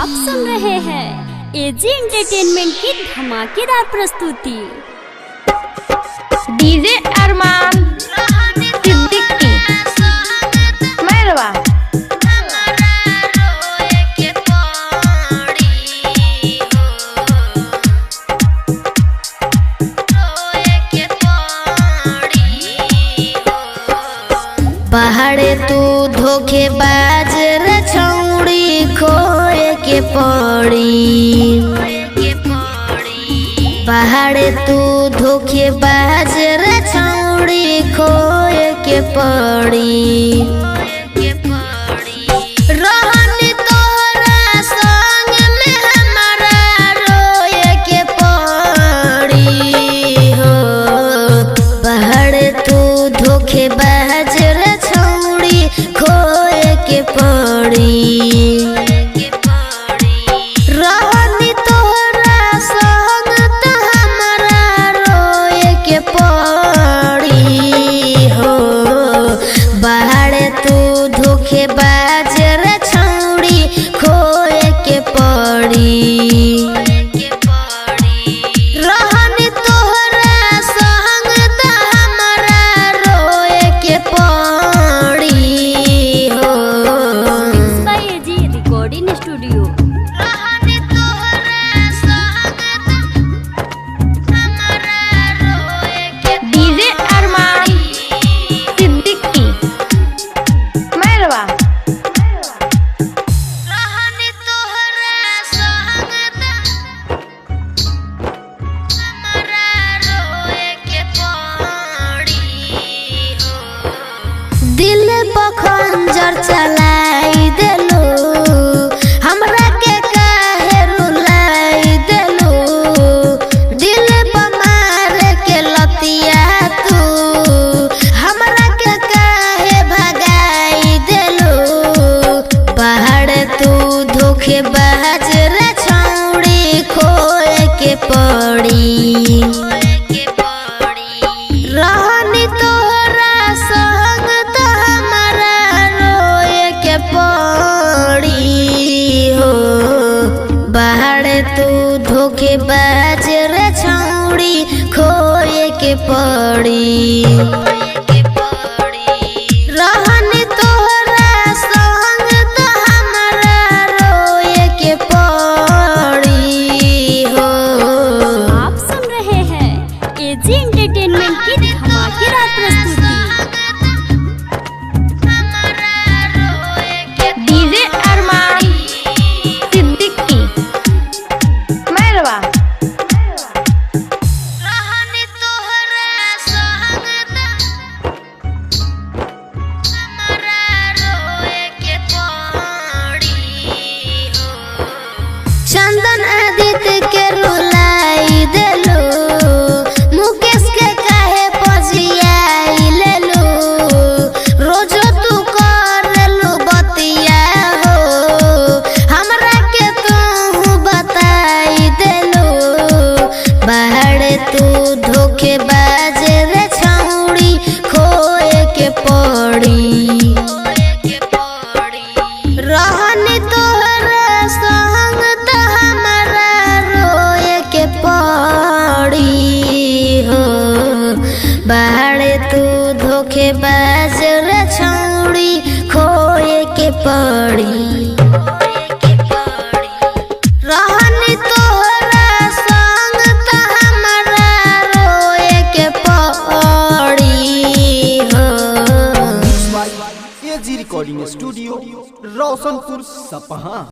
आप सुन रहे हैं एजी एंटरटेनमेंट की धमाकेदार प्रस्तुति। डीजे अरमान सिद्दीकी मैरवा। पहाड़े तू धोखेबाज रे छौड़ी खोए के पड़ी। पहाड़े तू धोखेबाज रे छौड़ी खोए के पड़ी। रहनी तोहरा संग में हमारा रोए के पड़ी हो। पहाड़े तू धोखेबाज रे छौड़ी खोए के पड़ी। रहनी तोहरा संग त हमारा रोए के पड़ी हो। पहाड़े तू धोखेबाज रे छौड़ी खोए के पड़ी। रहनी तोहरा संग त हमारा रोए के पड़ी हो। By AG recording studio. रहनी तोहरा संग त हमारा रोए के डीजे अरमान सिद्दीकी मैरवा। रहनी तोहरा संग त हमारा रोए के पड़ी हो। दिल पर खंजर चलाई देलू हमरा के काहे रुलाई देलू। दिल पर मार के लतिया तू हमरा के काहे भगाई देलू। पहाड़ तू धोखेबाज रे छौड़ी खोए के पड़ी। रहनी तोहरा संग त हमारा रोए के पड़ी हो। पहाड़ तू धोखेबाज रे छौड़ी खोए के पड़ी। रहनी तोहरा संग त हमारा रोए के पड़ी हो। आप सुन रहे हैं एजी एंटरटेनमेंट की धमाकेदार प्रस्तुति। डीजे अरमान सिद्दीकी मैरवा। रहनी तोहरा संग त हमारा रोए के पड़ी हो। चंदन आदित्य के रुलाई देलू मुकेश के काहे पजियाई लेलू। रोजो तू करलू बतिया हो हमरा के तू बताई देलू। बाहर तू धोखेबाज रे छौड़ी खोए के पड़ी। रहनी तोहरा संग त हमारा रोए के पड़ी हो। बाहर तू धोखेबाज रे छौड़ी खोए के पड़ी। रहनी तोहरा संग त हमारा रोए के पड़ी हो। एजी रिकॉर्डिंग स्टूडियो रोशनपुर सपहा।